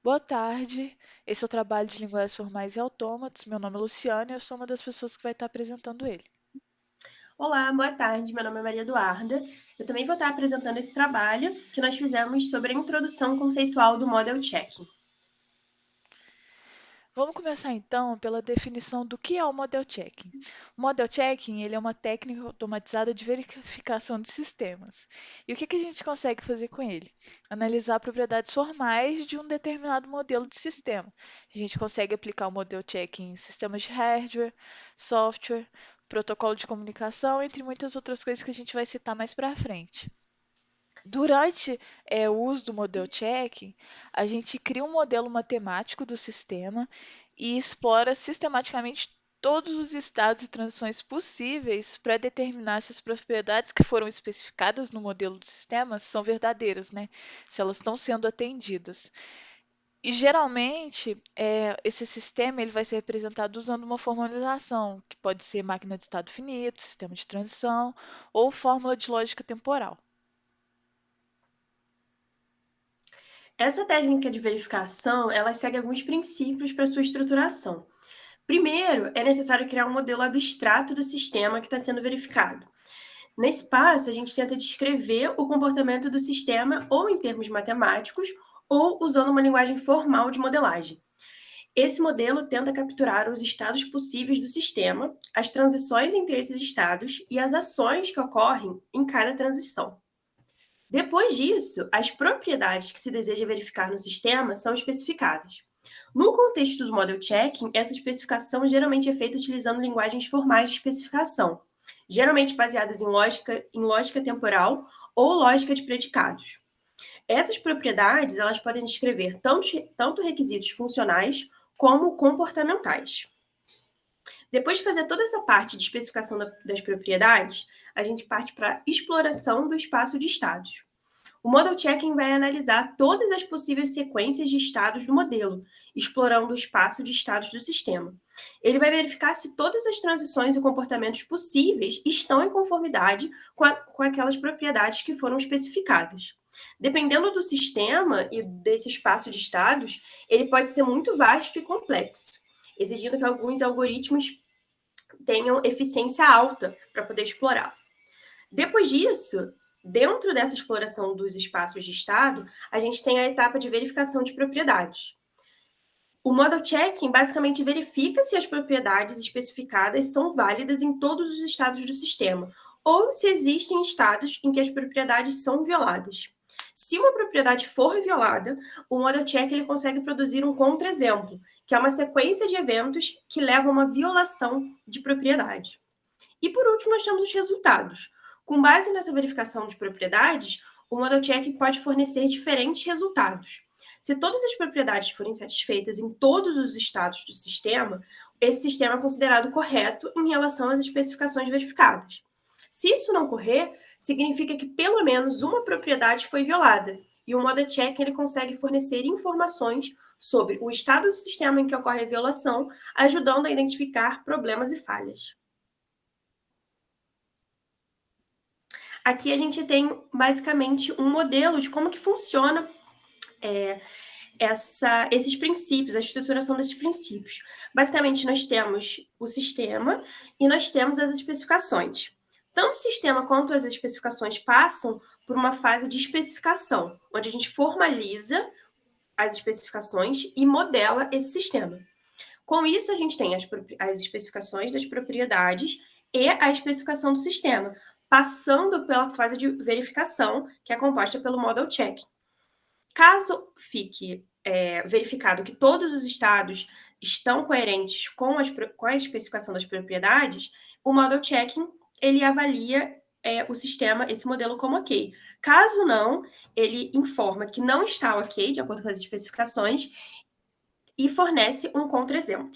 Boa tarde, esse é o trabalho de linguagens formais e autômatos. Meu nome é Luciana e eu sou uma das pessoas que vai estar apresentando ele. Olá, boa tarde. Meu nome é Maria Eduarda. Eu também vou estar apresentando esse trabalho que nós fizemos sobre a introdução conceitual do Model Checking. Vamos começar então pela definição do que é o Model Checking. O Model Checking ele é uma técnica automatizada de verificação de sistemas. E o que a gente consegue fazer com ele? Analisar propriedades formais de um determinado modelo de sistema. A gente consegue aplicar o Model Checking em sistemas de hardware, software, protocolo de comunicação, entre muitas outras coisas que a gente vai citar mais para frente. Durante o uso do model checking, a gente cria um modelo matemático do sistema e explora sistematicamente todos os estados e transições possíveis para determinar se as propriedades que foram especificadas no modelo do sistema são verdadeiras, né? Se elas estão sendo atendidas. E geralmente, esse sistema ele vai ser representado usando uma formalização, que pode ser máquina de estado finito, sistema de transição ou fórmula de lógica temporal. Essa técnica de verificação, ela segue alguns princípios para sua estruturação. Primeiro, é necessário criar um modelo abstrato do sistema que está sendo verificado. Nesse passo, a gente tenta descrever o comportamento do sistema ou em termos matemáticos ou usando uma linguagem formal de modelagem. Esse modelo tenta capturar os estados possíveis do sistema, as transições entre esses estados e as ações que ocorrem em cada transição. Depois disso, as propriedades que se deseja verificar no sistema são especificadas. No contexto do Model Checking, essa especificação geralmente é feita utilizando linguagens formais de especificação, geralmente baseadas em lógica temporal ou lógica de predicados. Essas propriedades elas podem descrever tanto requisitos funcionais como comportamentais. Depois de fazer toda essa parte de especificação das propriedades, a gente parte para a exploração do espaço de estados. O Model Checking vai analisar todas as possíveis sequências de estados do modelo, explorando o espaço de estados do sistema. Ele vai verificar se todas as transições e comportamentos possíveis estão em conformidade com aquelas propriedades que foram especificadas. Dependendo do sistema e desse espaço de estados, ele pode ser muito vasto e complexo, exigindo que alguns algoritmos tenham eficiência alta para poder explorar. Depois disso, dentro dessa exploração dos espaços de estado, a gente tem a etapa de verificação de propriedades. O model checking basicamente verifica se as propriedades especificadas são válidas em todos os estados do sistema, ou se existem estados em que as propriedades são violadas. Se uma propriedade for violada, o model check ele consegue produzir um contra-exemplo, que é uma sequência de eventos que levam a uma violação de propriedade. E por último, nós temos os resultados. Com base nessa verificação de propriedades, o Model Check pode fornecer diferentes resultados. Se todas as propriedades forem satisfeitas em todos os estados do sistema, esse sistema é considerado correto em relação às especificações verificadas. Se isso não ocorrer, significa que pelo menos uma propriedade foi violada, e o Model Check ele consegue fornecer informações sobre o estado do sistema em que ocorre a violação, ajudando a identificar problemas e falhas. Aqui a gente tem basicamente um modelo de como que funciona esses princípios, a estruturação desses princípios. Basicamente, nós temos o sistema e nós temos as especificações. Tanto o sistema quanto as especificações passam por uma fase de especificação, onde a gente formaliza as especificações e modela esse sistema. Com isso, a gente tem as especificações das propriedades e a especificação do sistema, passando pela fase de verificação, que é composta pelo model check. Caso fique verificado que todos os estados estão coerentes com a especificação das propriedades, o model checking ele avalia o sistema, esse modelo como ok. Caso não, ele informa que não está ok, de acordo com as especificações, e fornece um contra-exemplo.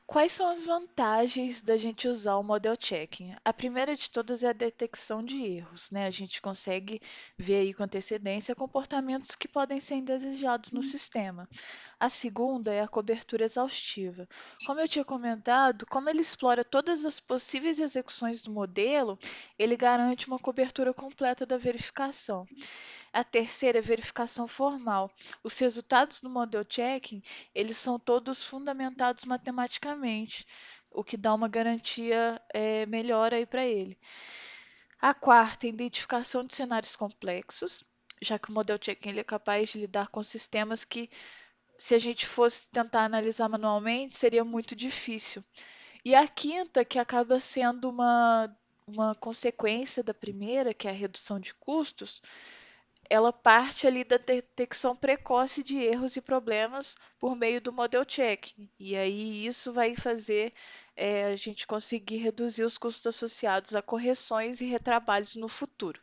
Quais são as vantagens da gente usar o model checking? A primeira de todas é a detecção de erros, né? A gente consegue ver aí com antecedência comportamentos que podem ser indesejados no sistema. A segunda é a cobertura exaustiva. Como eu tinha comentado, como ele explora todas as possíveis execuções do modelo, ele garante uma cobertura completa da verificação. A terceira é verificação formal. Os resultados do model checking, eles são todos fundamentados matematicamente, o que dá uma garantia melhor aí para ele. A quarta é identificação de cenários complexos, já que o model checking ele é capaz de lidar com sistemas que, se a gente fosse tentar analisar manualmente, seria muito difícil. E a quinta, que acaba sendo uma consequência da primeira, que é a redução de custos, ela parte ali da detecção precoce de erros e problemas por meio do model checking. E aí isso vai fazer a gente conseguir reduzir os custos associados a correções e retrabalhos no futuro.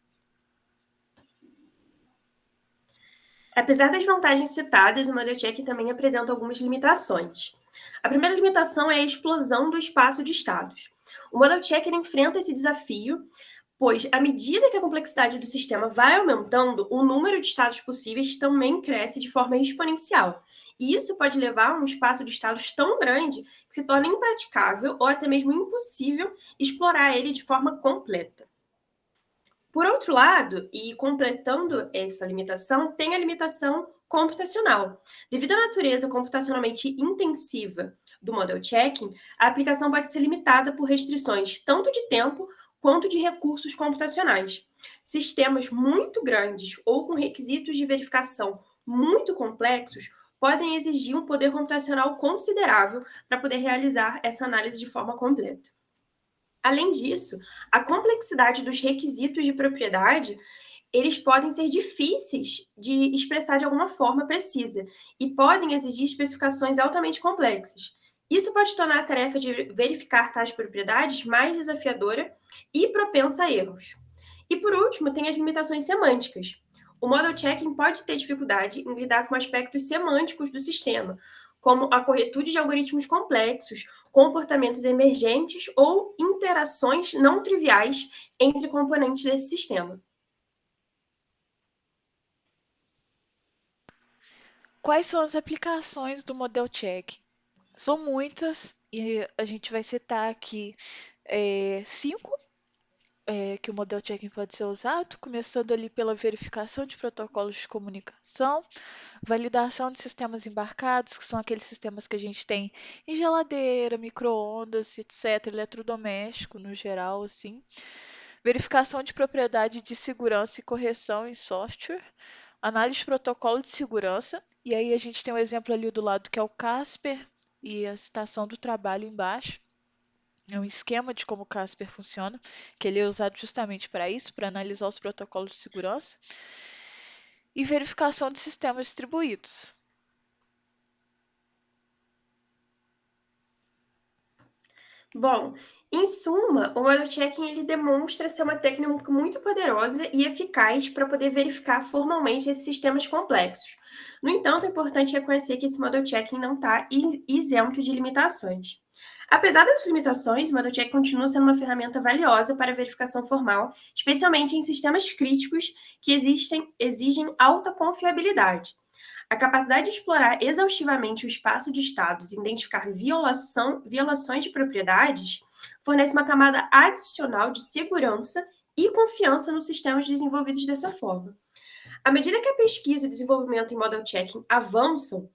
Apesar das vantagens citadas, o model checking também apresenta algumas limitações. A primeira limitação é a explosão do espaço de estados. O model checker enfrenta esse desafio, pois, à medida que a complexidade do sistema vai aumentando, o número de estados possíveis também cresce de forma exponencial. E isso pode levar a um espaço de estados tão grande que se torna impraticável ou até mesmo impossível explorar ele de forma completa. Por outro lado, e completando essa limitação, tem a limitação computacional. Devido à natureza computacionalmente intensiva do model checking, a aplicação pode ser limitada por restrições tanto de tempo quanto de recursos computacionais. Sistemas muito grandes ou com requisitos de verificação muito complexos podem exigir um poder computacional considerável para poder realizar essa análise de forma completa. Além disso, a complexidade dos requisitos de propriedade, eles podem ser difíceis de expressar de alguma forma precisa e podem exigir especificações altamente complexas. Isso pode tornar a tarefa de verificar tais propriedades mais desafiadora e propensa a erros. E por último, tem as limitações semânticas. O model checking pode ter dificuldade em lidar com aspectos semânticos do sistema, como a corretude de algoritmos complexos, comportamentos emergentes ou interações não triviais entre componentes desse sistema. Quais são as aplicações do model checking? São muitas e a gente vai citar aqui cinco que o model checking pode ser usado, começando ali pela verificação de protocolos de comunicação, validação de sistemas embarcados, que são aqueles sistemas que a gente tem em geladeira, micro-ondas, etc., eletrodoméstico no geral, assim. Verificação de propriedade de segurança e correção em software, análise de protocolo de segurança, e aí a gente tem um exemplo ali do lado que é o Casper e a estação do trabalho embaixo. É um esquema de como o Casper funciona, que ele é usado justamente para isso, para analisar os protocolos de segurança. E verificação de sistemas distribuídos. Bom, em suma, o model checking ele demonstra ser uma técnica muito poderosa e eficaz para poder verificar formalmente esses sistemas complexos. No entanto, é importante reconhecer que esse model checking não está isento de limitações. Apesar das limitações, o model check continua sendo uma ferramenta valiosa para a verificação formal, especialmente em sistemas críticos que exigem alta confiabilidade. A capacidade de explorar exaustivamente o espaço de estados e identificar violações de propriedades fornece uma camada adicional de segurança e confiança nos sistemas desenvolvidos dessa forma. À medida que a pesquisa e o desenvolvimento em model checking avançam,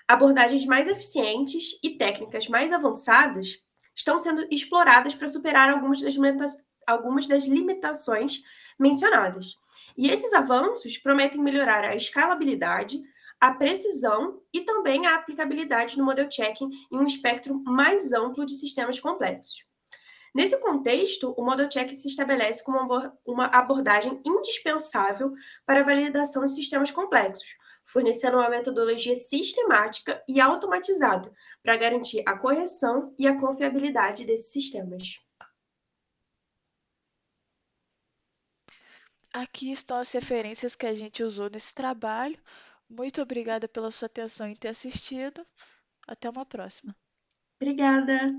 abordagens mais eficientes e técnicas mais avançadas estão sendo exploradas para superar algumas das limitações mencionadas. E esses avanços prometem melhorar a escalabilidade, a precisão e também a aplicabilidade no model checking em um espectro mais amplo de sistemas complexos. Nesse contexto, o model checking se estabelece como uma abordagem indispensável para a validação de sistemas complexos, fornecendo uma metodologia sistemática e automatizada para garantir a correção e a confiabilidade desses sistemas. Aqui estão as referências que a gente usou nesse trabalho. Muito obrigada pela sua atenção em ter assistido. Até uma próxima. Obrigada!